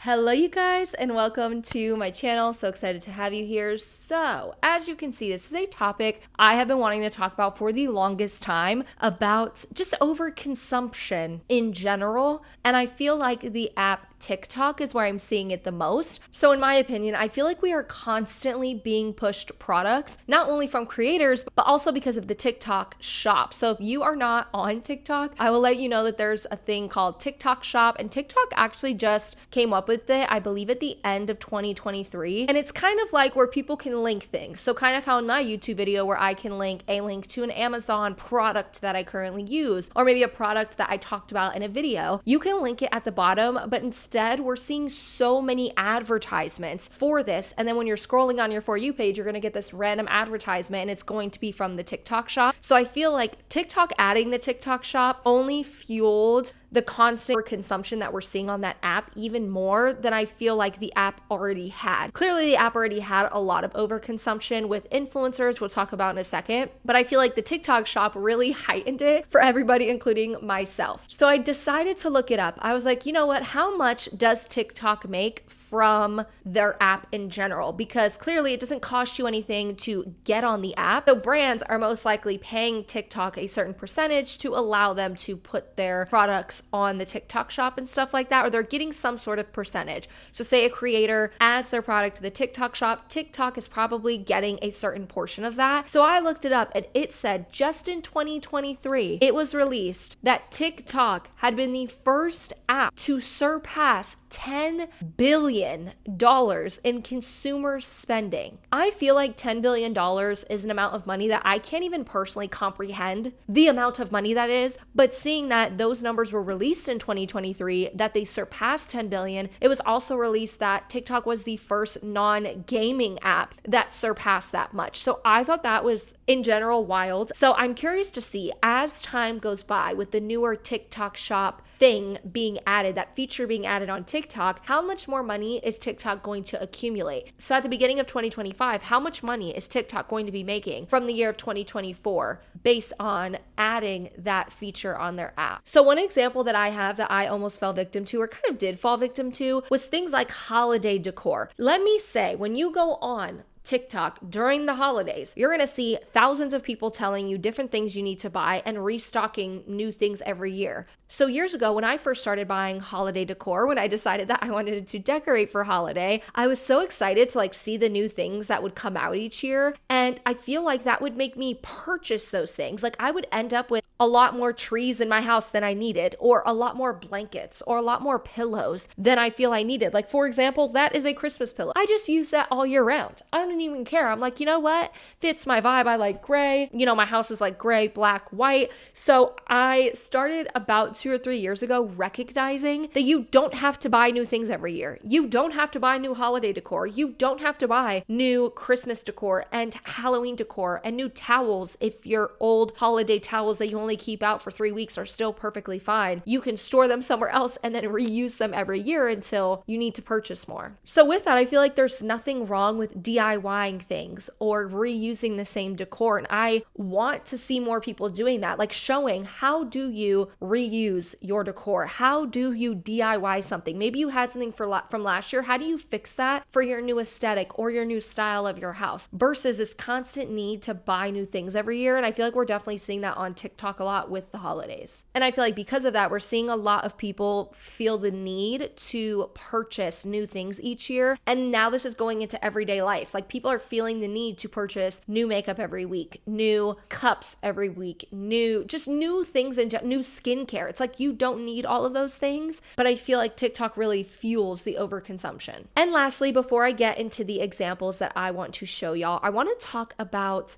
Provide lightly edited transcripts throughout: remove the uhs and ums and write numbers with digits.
Hello you guys and welcome to my channel. So excited to have you here. So as you can see, this is a topic I have been wanting to talk about for the longest time, about just overconsumption in general. And I feel like the app TikTok is where I'm seeing it the most. So in my opinion, I feel like we are constantly being pushed products, not only from creators, but also because of the TikTok shop. So if you are not on TikTok, I will let you know that there's a thing called TikTok shop, and TikTok actually just came up with it, I believe at the end of 2023. And it's kind of like where people can link things. So kind of how in my YouTube video where I can link a link to an Amazon product that I currently use, or maybe a product that I talked about in a video, you can link it at the bottom, but instead we're seeing so many advertisements for this. And then when you're scrolling on your For You page, you're going to get this random advertisement and it's going to be from the TikTok shop. So I feel like TikTok adding the TikTok shop only fueled the constant consumption that we're seeing on that app even more than I feel like the app already had. Clearly, the app already had a lot of overconsumption with influencers, we'll talk about in a second, but I feel like the TikTok shop really heightened it for everybody, including myself. So I decided to look it up. I was like, you know what, how much does TikTok make from their app in general? Because clearly it doesn't cost you anything to get on the app. So brands are most likely paying TikTok a certain percentage to allow them to put their products on the TikTok shop and stuff like that, or they're getting some sort of percentage. So say a creator adds their product to the TikTok shop, TikTok is probably getting a certain portion of that. So I looked it up and it said just in 2023, it was released that TikTok had been the first app to surpass $10 billion in consumer spending. I feel like $10 billion is an amount of money that I can't even personally comprehend the amount of money that is, but seeing that those numbers were released in 2023, that they surpassed 10 billion, it was also released that TikTok was the first non-gaming app that surpassed that much. So I thought that was in general wild. So I'm curious to see as time goes by with the newer TikTok shop thing being added, that feature being added on TikTok, how much more money is TikTok going to accumulate? So at the beginning of 2025, how much money is TikTok going to be making from the year of 2024 based on adding that feature on their app? So one example that I have that I almost fell victim to, or kind of did fall victim to, was things like holiday decor. Let me say, when you go on TikTok during the holidays, you're going to see thousands of people telling you different things you need to buy and restocking new things every year. So years ago, when I first started buying holiday decor, when I decided that I wanted to decorate for holiday, I was so excited to see the new things that would come out each year. And I feel like that would make me purchase those things. Like I would end up with a lot more trees in my house than I needed, or a lot more blankets, or a lot more pillows than I feel I needed. Like for example, that is a Christmas pillow. I just use that all year round. I don't even care. I'm like, you know what? Fits my vibe. I like gray. You know, my house is like gray, black, white. So I started about 2 or 3 years ago recognizing that you don't have to buy new things every year. You don't have to buy new holiday decor. You don't have to buy new Christmas decor and Halloween decor and new towels if your old holiday towels that you only keep out for 3 weeks are still perfectly fine. You can store them somewhere else and then reuse them every year until you need to purchase more. So with that, I feel like there's nothing wrong with DIYing things or reusing the same decor. And I want to see more people doing that, like showing how do you reuse your decor? How do you DIY something? Maybe you had something from last year. How do you fix that for your new aesthetic or your new style of your house versus this constant need to buy new things every year? And I feel like we're definitely seeing that on TikTok a lot with the holidays. And I feel like because of that, we're seeing a lot of people feel the need to purchase new things each year. And now this is going into everyday life. Like people are feeling the need to purchase new makeup every week, new cups every week, new things and new skincare. It's like you don't need all of those things, but I feel like TikTok really fuels the overconsumption. And lastly, before I get into the examples that I want to show y'all, I want to talk about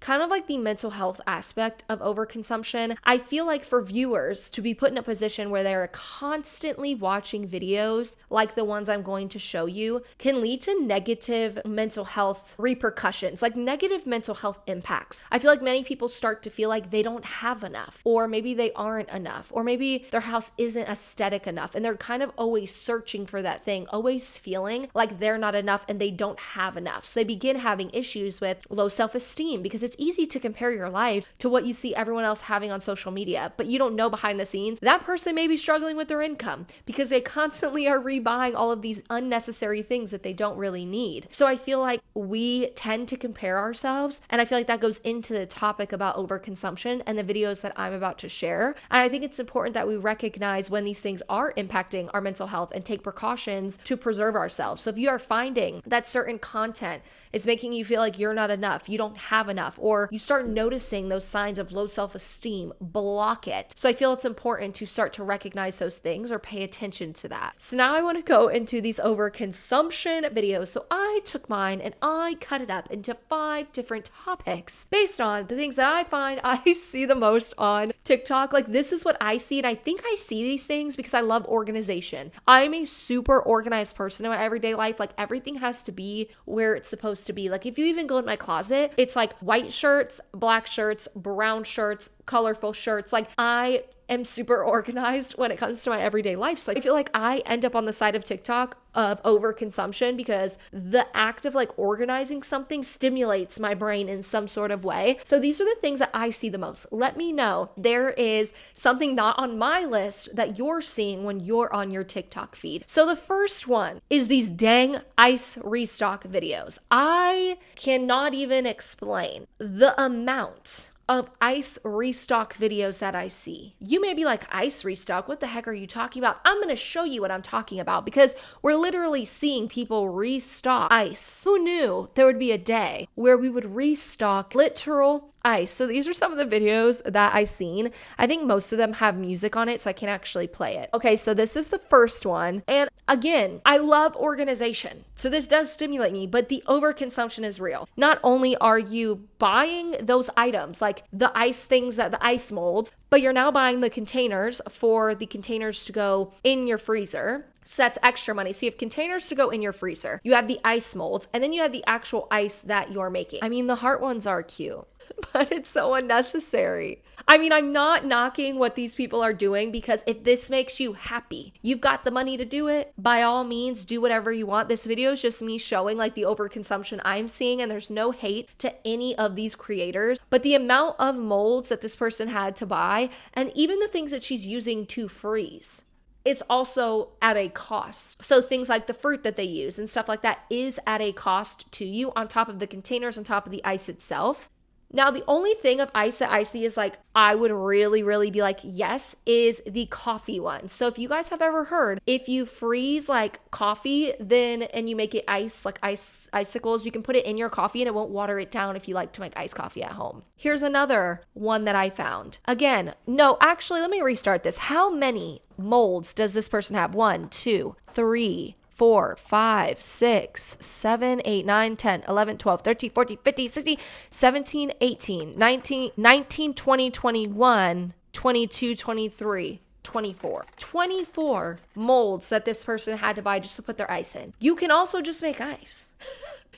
kind of like the mental health aspect of overconsumption. I feel like for viewers to be put in a position where they're constantly watching videos like the ones I'm going to show you can lead to negative mental health repercussions, like negative mental health impacts. I feel like many people start to feel like they don't have enough, or maybe they aren't enough, or maybe their house isn't aesthetic enough, and they're kind of always searching for that thing, always feeling like they're not enough and they don't have enough. So they begin having issues with low self-esteem because it's easy to compare your life to what you see everyone else having on social media, but you don't know behind the scenes that person may be struggling with their income because they constantly are rebuying all of these unnecessary things that they don't really need. So I feel like we tend to compare ourselves, and I feel like that goes into the topic about overconsumption and the videos that I'm about to share. And I think it's important that we recognize when these things are impacting our mental health and take precautions to preserve ourselves. So if you are finding that certain content is making you feel like you're not enough, you don't have enough, or you start noticing those signs of low self-esteem, block it. So I feel it's important to start to recognize those things or pay attention to that. So now I want to go into these overconsumption videos. So I took mine and I cut it up into 5 different topics based on the things that I find I see the most on TikTok. Like, this is what I see, and I think I see these things because I love organization. I'm a super organized person in my everyday life. Like, everything has to be where it's supposed to be. Like, if you even go in my closet, it's like white shirts, black shirts, brown shirts, colorful shirts. Like, I am super organized when it comes to my everyday life. So I feel like I end up on the side of TikTok of overconsumption because the act of like organizing something stimulates my brain in some sort of way. So these are the things that I see the most. Let me know there is something not on my list that you're seeing when you're on your TikTok feed. So the first one is these dang ice restock videos. I cannot even explain the amount of ice restock videos that I see. You may be like, ice restock? What the heck are you talking about? I'm gonna show you what I'm talking about because we're literally seeing people restock ice. Who knew there would be a day where we would restock literal ice? So these are some of the videos that I've seen. I think most of them have music on it, so I can actually play it. Okay, so this is the first one. And again, I love organization. So this does stimulate me, but the overconsumption is real. Not only are you buying those items, like the ice things, that the ice molds, but you're now buying the containers for the containers to go in your freezer. So that's extra money. So you have containers to go in your freezer. You have the ice molds, and then you have the actual ice that you're making. I mean, the heart ones are cute, but it's so unnecessary. I mean, I'm not knocking what these people are doing because if this makes you happy, you've got the money to do it, by all means, do whatever you want. This video is just me showing like the overconsumption I'm seeing, and there's no hate to any of these creators, but the amount of molds that this person had to buy, and even the things that she's using to freeze, is also at a cost. So things like the fruit that they use and stuff like that is at a cost to you, on top of the containers, on top of the ice itself. Now, the only thing of ice that I see is like, I would really be like, yes, is the coffee one. So if you guys have ever heard, if you freeze like coffee, then, and you make it ice, like icicles, you can put it in your coffee and it won't water it down if you like to make iced coffee at home. Here's another one that I found. Again, no, actually, let me restart this. How many molds does this person have? 1, 2, 3, 4, 5, 6, 7, 8, 9, 10, 11, 12, 13, 14, 15, 16, 17, 18, 19, 20, 21, 22, 23, 24. 24 molds that this person had to buy just to put their ice in. You can also just make ice.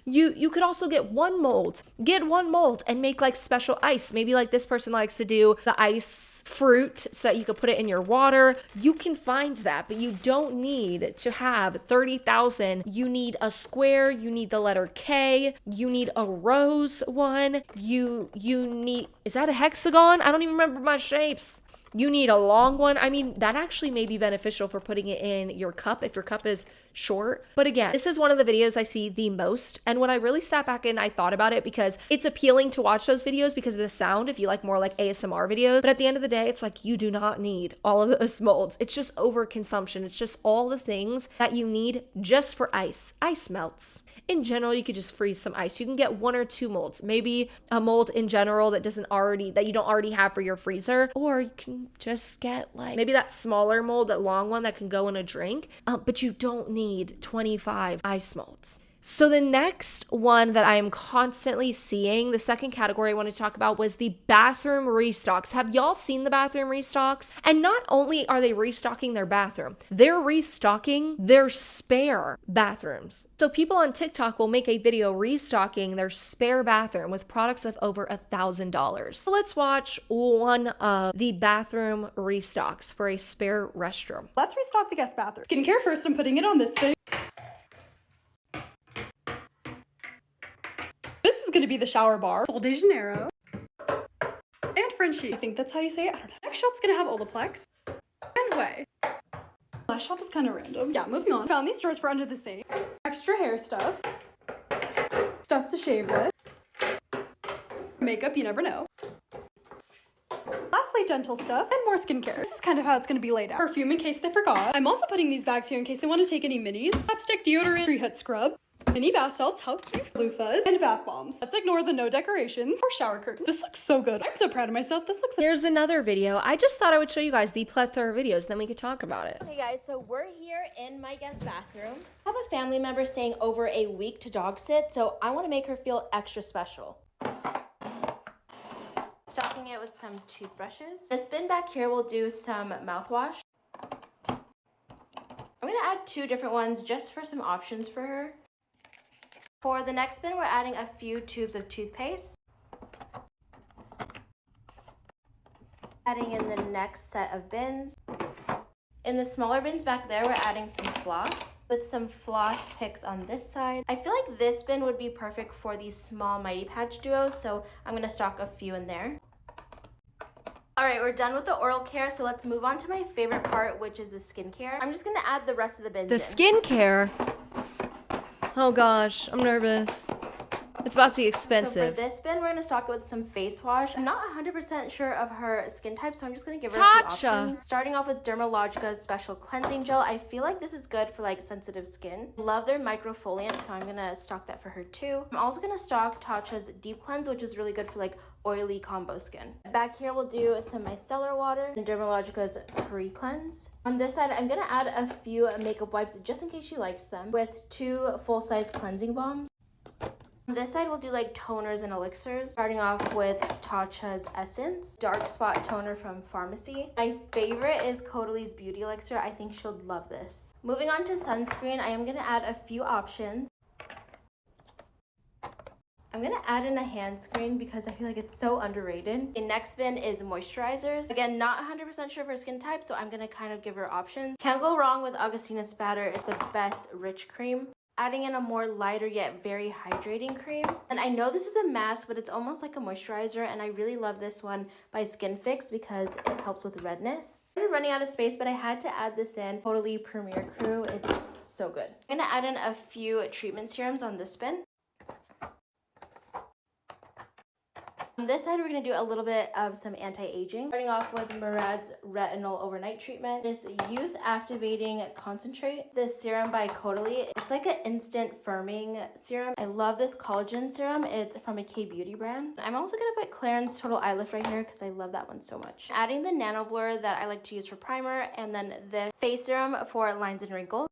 You could also get one mold and make like special ice. Maybe like this person likes to do the ice fruit so that you could put it in your water. You can find that, but you don't need to have 30,000. You need a square, you need the letter K, you need a rose one, you need, is that a hexagon? I don't even remember my shapes. You need a long one. I mean, that actually may be beneficial for putting it in your cup if your cup is short. But again, this is one of the videos I see the most. And when I really sat back and I thought about it, because it's appealing to watch those videos because of the sound, if you like more like ASMR videos. But at the end of the day, it's like, you do not need all of those molds. It's just overconsumption. It's just all the things that you need just for ice. Ice melts. In general, you could just freeze some ice. You can get 1 or 2 molds, maybe a mold in general that you don't already have for your freezer, or you can just get like maybe that smaller mold, that long one that can go in a drink, but you don't need 25 ice molds. So the next one that I am constantly seeing, the second category I want to talk about, was the bathroom restocks. Have y'all seen the bathroom restocks? And not only are they restocking their bathroom, they're restocking their spare bathrooms. So people on TikTok will make a video restocking their spare bathroom with products of over $1,000. So let's watch one of the bathroom restocks for a spare restroom. Let's restock the guest bathroom. Skincare first, I'm putting it on this thing. This is gonna be the shower bar, Sol de Janeiro, and Frenchie. I think that's how you say it. I don't know. Next shelf's gonna have Olaplex and Way. Last shelf is kind of random. Yeah, moving on. Found these drawers for under the sink. Extra hair stuff. Stuff to shave with. Makeup, you never know. Lastly, dental stuff and more skincare. This is kind of how it's going to be laid out. Perfume in case they forgot. I'm also putting these bags here in case they want to take any minis. Lipstick, deodorant, pre-hit scrub, mini bath salts, how cute, blue fuzz, and bath bombs. Let's ignore the no decorations or shower curtain. This looks so good. I'm so proud of myself. This looks. Here's another video. I just thought I would show you guys the plethora of videos, then we could talk about it. Hey guys, so we're here in my guest bathroom. I have a family member staying over a week to dog sit, so I want to make her feel extra special. Stocking it with some toothbrushes. This bin back here will do some mouthwash. I'm going to add 2 different ones just for some options for her. For the next bin, we're adding a few tubes of toothpaste. Adding in the next set of bins. In the smaller bins back there, we're adding some floss with some floss picks on this side. I feel like this bin would be perfect for these small Mighty Patch duos, so I'm going to stock a few in there. Alright, we're done with the oral care, so let's move on to my favorite part, which is the skincare. I'm just going to add the rest of the bins The in. skincare? Oh gosh, I'm nervous. It's about to be So expensive. for this bin, we're going to stock it with some face wash. I'm not 100% sure of her skin type, so I'm just going to give her a few Tatcha. options. Starting off with Dermalogica's Special Cleansing Gel. I feel like this is good for like sensitive skin. Love their microfoliant, so I'm going to stock that for her too. I'm also going to stock Tatcha's Deep Cleanse, which is really good for like oily combo skin. Back here, we'll do some micellar water and Dermalogica's Pre-Cleanse. On this side, I'm going to add a few makeup wipes just in case she likes them with 2 full-size cleansing balms. On this side, we'll do like toners and elixirs, starting off with Tatcha's Essence, Dark Spot Toner from Pharmacy. My favorite is Caudaly's Beauty Elixir. I think she'll love this. Moving on to sunscreen, I am going to add a few options. I'm going to add in a hand screen because I feel like it's so underrated. The next bin is moisturizers. Again, not 100% sure of her skin type, so I'm going to kind of give her options. Can't go wrong with Augustina Spatter. It's the best rich cream. Adding in a more lighter yet very hydrating cream. And I know this is a mask, but it's almost like a moisturizer, and I really love this one by Skin Fix because it helps with redness. I'm running out of space, but I had to add this in. Totally Premier Crew. It's so good. I'm gonna add in a few treatment serums on this bin. On this side, we're going to do a little bit of some anti-aging. Starting off with Murad's Retinol Overnight Treatment. This Youth Activating Concentrate. This serum by Caudaly. It's like an instant firming serum. I love this collagen serum. It's from a K-Beauty brand. I'm also going to put Clarins Total Eye Lift right here because I love that one so much. Adding the Nano Blur that I like to use for primer, and then the face serum for lines and wrinkles.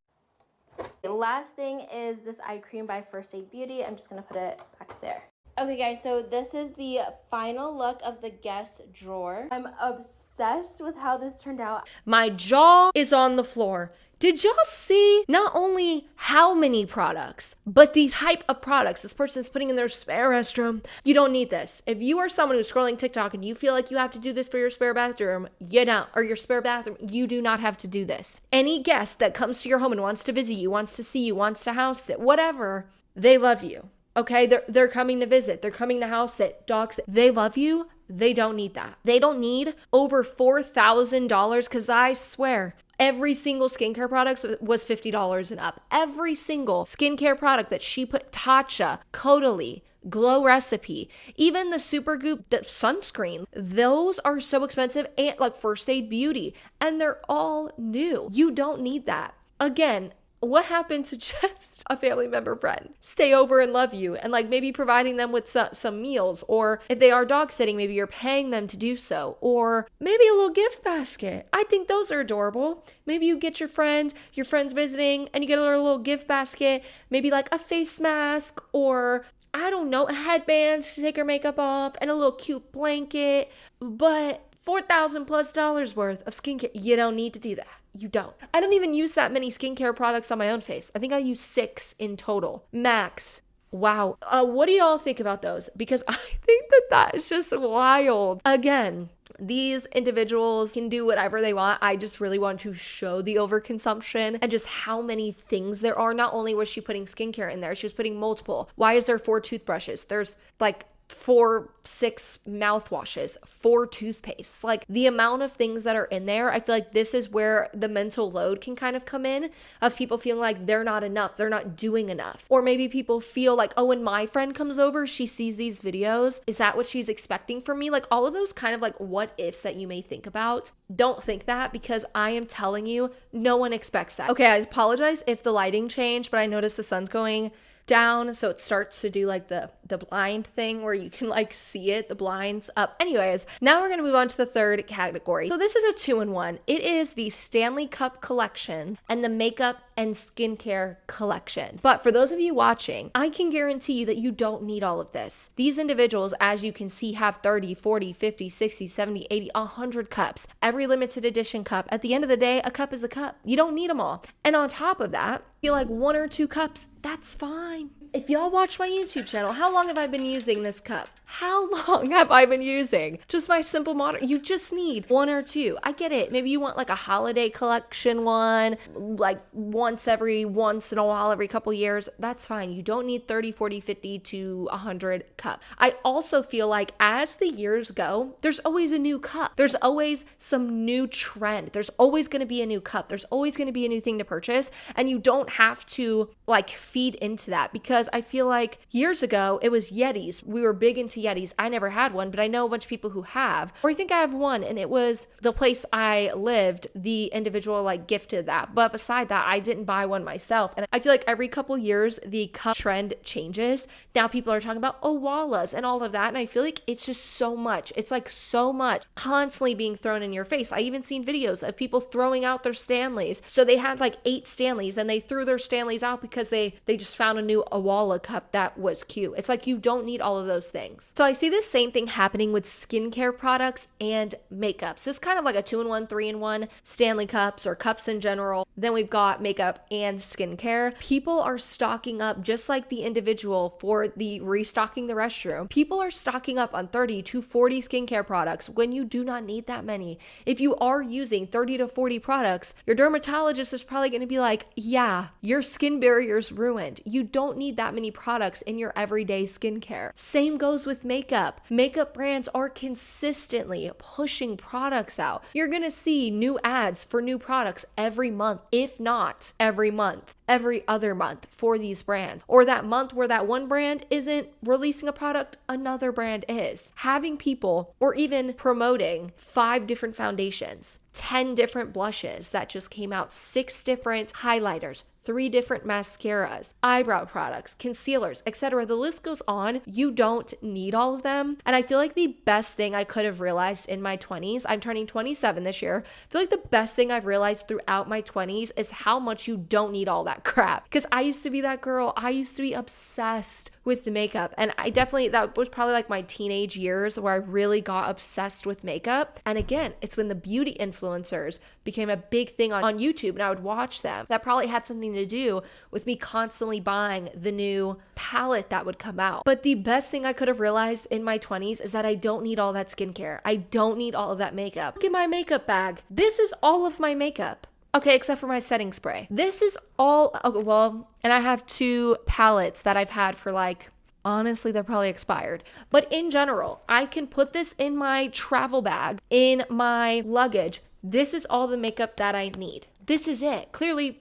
The last thing is this eye cream by First Aid Beauty. I'm just going to put it back there. Okay guys, so this is the final look of the guest drawer. I'm obsessed with how this turned out. My jaw is on the floor. Did y'all see not only how many products, but the type of products this person is putting in their spare restroom? You don't need this. If you are someone who's scrolling TikTok and you feel like you have to do this for your spare bathroom, you don't. Or your spare bathroom, you do not have to do this. Any guest that comes to your home and wants to visit you, wants to see you, wants to house sit, whatever, they love you. Okay, they're coming to visit. They're coming to house sit, dog sit. They love you. They don't need that. They don't need over $4,000 because I swear every single skincare product was $50 and up. Every single skincare product that she put, Tatcha, Caudaly, Glow Recipe, even the Supergoop the sunscreen, those are so expensive, and like First Aid Beauty, and they're all new. You don't need that. Again, what happened to just a family member friend stay over and love you and like maybe providing them with some meals, or if they are dog sitting, maybe you're paying them to do so, or maybe a little gift basket. I think those are adorable. Maybe you get your friend's visiting and you get a little gift basket, maybe like a face mask, or I don't know, a headband to take her makeup off, and a little cute blanket. But $4,000+ worth of skincare, you don't need to do that. You don't. I don't even use that many skincare products on my own face. I think I use 6 in total, max. Wow. What do y'all think about those? Because I think that that is just wild. Again, these individuals can do whatever they want. I just really want to show the overconsumption and just how many things there are. Not only was she putting skincare in there, she was putting multiple. Why is there 4 toothbrushes? There's like 6 mouthwashes, 4 toothpastes. Like the amount of things that are in there, I feel like this is where the mental load can kind of come in, of people feeling like they're not enough, they're not doing enough. Or maybe people feel like, oh, when my friend comes over, she sees these videos, is that what she's expecting from me? Like all of those kind of like what ifs that you may think about. Don't think that, because I am telling you, no one expects that. Okay, I apologize if the lighting changed, but I noticed the sun's going down, so it starts to do like the blind thing where you can like see it, the blinds up. Anyways, now we're going to move on to the third category. So this is a 2-in-1. It is the Stanley Cup Collections and the makeup and skincare collections. But for those of you watching, I can guarantee you that you don't need all of this. These individuals, as you can see, have 30, 40, 50, 60, 70, 80, 100 cups. Every limited edition cup. At the end of the day, a cup is a cup. You don't need them all. And on top of that, you like 1 or 2 cups, that's fine. If y'all watch my YouTube channel, how long have I been using this cup? How long have I been using just my simple modern? You just need 1 or 2. I get it. Maybe you want like a holiday collection one, like once in a while, every couple years. That's fine. You don't need 30, 40, 50 to 100 cups. I also feel like as the years go, there's always a new cup. There's always some new trend. There's always going to be a new cup. There's always going to be a new thing to purchase. And you don't have to like feed into that, because I feel like years ago it was Yetis. We were big into Yetis. I never had one, but I know a bunch of people who have. Or I think I have one, and it was the place I lived, the individual like gifted that. But beside that, I didn't buy one myself. And I feel like every couple years the cup trend changes. Now people are talking about Owalas and all of that, and I feel like it's just so much. It's like so much constantly being thrown in your face. I even seen videos of people throwing out their Stanleys. So they had like 8 Stanleys and they threw their Stanleys out because they just found a new Owala cup that was cute. It's like you don't need all of those things. So I see this same thing happening with skincare products and makeups. This is kind of like a 2-in-1, 3-in-1 Stanley cups or cups in general. Then we've got makeup and skincare. People are stocking up, just like the individual for the restocking the restroom. People are stocking up on 30 to 40 skincare products when you do not need that many. If you are using 30 to 40 products, your dermatologist is probably going to be like, yeah, your skin barrier's ruined. You don't need that many products in your everyday skincare. Same goes with makeup. Makeup brands are consistently pushing products out. You're going to see new ads for new products every month, if not every month, every other month for these brands. Or that month where that one brand isn't releasing a product, another brand is. Having people, or even promoting 5 different foundations, 10 different blushes that just came out, 6 different highlighters, 3 different mascaras, eyebrow products, concealers, etc. The list goes on. You don't need all of them. And I feel like the best thing I could have realized in my 20s, I'm turning 27 this year. I feel like the best thing I've realized throughout my 20s is how much you don't need all that crap. Because I used to be that girl. I used to be obsessed with the makeup. And that was probably like my teenage years where I really got obsessed with makeup. And again, it's when the beauty influencers became a big thing on YouTube and I would watch them. That probably had something to do with me constantly buying the new palette that would come out. But the best thing I could have realized in my 20s is that I don't need all that skincare. I don't need all of that makeup. Look at my makeup bag. This is all of my makeup. Okay, except for my setting spray. This is all, okay, well, and I have 2 palettes that I've had for like, honestly, they're probably expired. But in general, I can put this in my travel bag, in my luggage. This is all the makeup that I need. This is it. Clearly,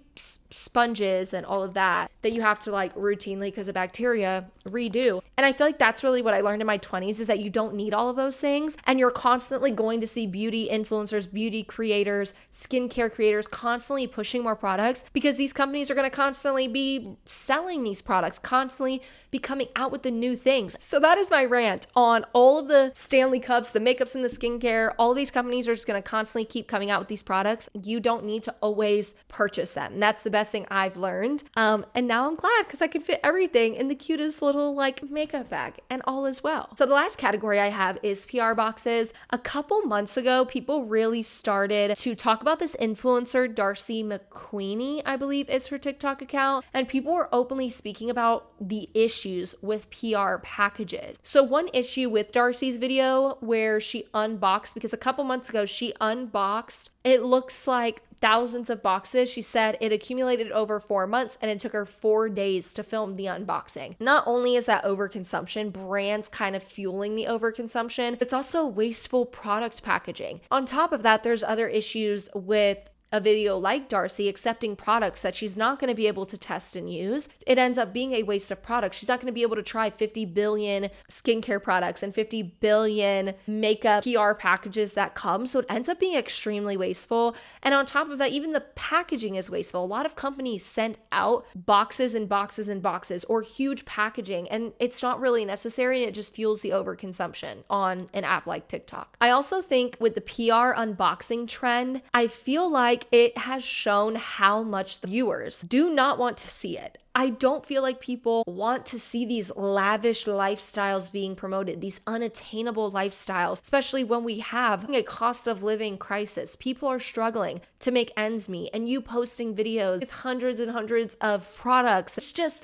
sponges and all of that you have to like routinely, because of bacteria, redo. And I feel like that's really what I learned in my 20s, is that you don't need all of those things. And you're constantly going to see beauty influencers, beauty creators, skincare creators constantly pushing more products, because these companies are going to constantly be selling these products, constantly be coming out with the new things. So that is my rant on all of the Stanley Cups, the makeups and the skincare. All of these companies are just going to constantly keep coming out with these products. You don't need to always purchase them. that's the best thing I've learned. And now I'm glad because I can fit everything in the cutest little like makeup bag, and all is well. So the last category I have is PR boxes. A couple months ago, people really started to talk about this influencer, Darcy McQueenie, I believe is her TikTok account, and people were openly speaking about the issues with PR packages. So one issue with Darcy's video where she unboxed, because a couple months ago she unboxed, it looks like thousands of boxes. She said it accumulated over 4 months and it took her 4 days to film the unboxing. Not only is that overconsumption, brands kind of fueling the overconsumption, it's also wasteful product packaging. On top of that, there's other issues with a video like Darcy accepting products that she's not going to be able to test and use. It ends up being a waste of product. She's not going to be able to try 50 billion skincare products and 50 billion makeup PR packages that come. So it ends up being extremely wasteful. And on top of that, even the packaging is wasteful. A lot of companies send out boxes and boxes and boxes or huge packaging, and it's not really necessary, and it just fuels the overconsumption on an app like TikTok. I also think with the PR unboxing trend, I feel like it has shown how much the viewers do not want to see it. I don't feel like people want to see these lavish lifestyles being promoted, these unattainable lifestyles, especially when we have a cost of living crisis. People are struggling to make ends meet, and you posting videos with hundreds and hundreds of products,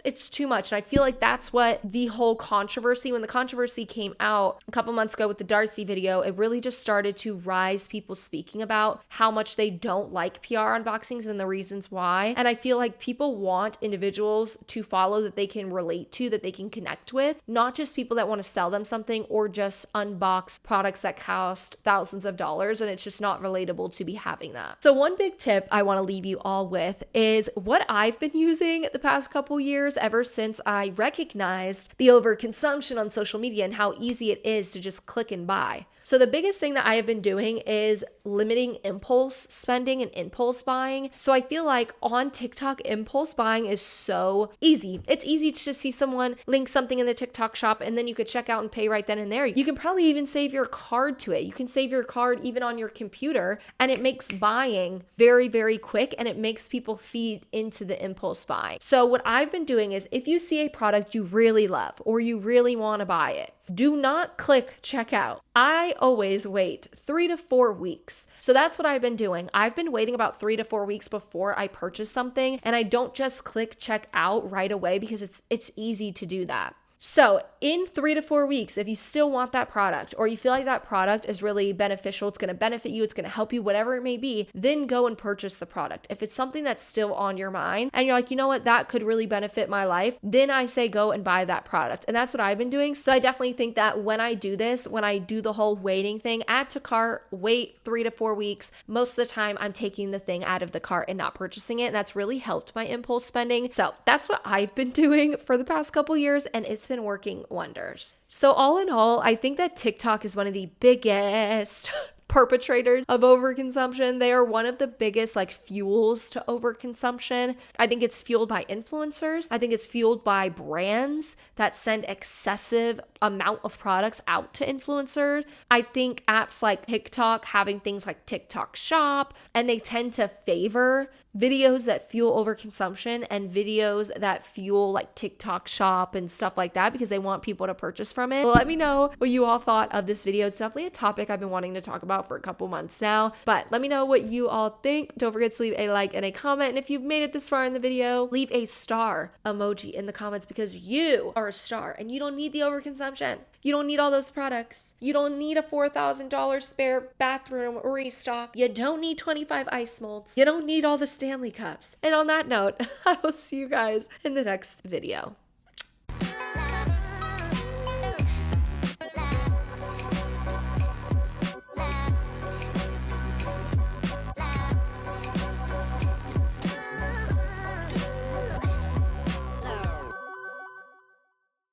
it's too much. And I feel like that's what the whole controversy, when the controversy came out a couple months ago with the Darcy video, it really just started to rise people speaking about how much they don't like PR unboxings and the reasons why. And I feel like people want individuals to follow that they can relate to, that they can connect with, not just people that want to sell them something or just unbox products that cost thousands of dollars, and it's just not relatable to be having that. So one big tip I want to leave you all with is what I've been using the past couple years ever since I recognized the overconsumption on social media and how easy it is to just click and buy. So the biggest thing that I have been doing is limiting impulse spending and impulse buying. So I feel like on TikTok, impulse buying is so easy. It's easy to just see someone link something in the TikTok shop and then you could check out and pay right then and there. You can probably even save your card to it. You can save your card even on your computer, and it makes buying very, very quick, and it makes people feed into the impulse buying. So what I've been doing is if you see a product you really love or you really want to buy it, do not click checkout. I always wait 3 to 4 weeks. So that's what I've been doing. I've been waiting about 3 to 4 weeks before I purchase something, and I don't just click check out right away because it's easy to do that. So in 3 to 4 weeks, if you still want that product or you feel like that product is really beneficial, it's going to benefit you, it's going to help you, whatever it may be, then go and purchase the product. If it's something that's still on your mind and you're like, you know what, that could really benefit my life, then I say go and buy that product. And that's what I've been doing. So I definitely think that when I do this, when I do the whole waiting thing, add to cart, wait 3 to 4 weeks, most of the time I'm taking the thing out of the cart and not purchasing it. And that's really helped my impulse spending. So that's what I've been doing for the past couple years, and it's been working wonders. So all in all, I think that TikTok is one of the biggest perpetrators of overconsumption. They are one of the biggest fuels to overconsumption. I think it's fueled by influencers. I think it's fueled by brands that send excessive amount of products out to influencers. I think apps like TikTok having things like TikTok Shop, and they tend to favor videos that fuel overconsumption and videos that fuel TikTok Shop and stuff like that because they want people to purchase from it. Let me know what you all thought of this video. It's definitely a topic I've been wanting to talk about for a couple months now, but let me know what you all think. Don't forget to leave a like and a comment, and if you've made it this far in the video, leave a star emoji in the comments because you are a star and you don't need the overconsumption. You don't need all those products. You don't need a $4,000 spare bathroom restock. You don't need 25 ice molds. You don't need all the Stanley Cups. And on that note, I will see you guys in the next video.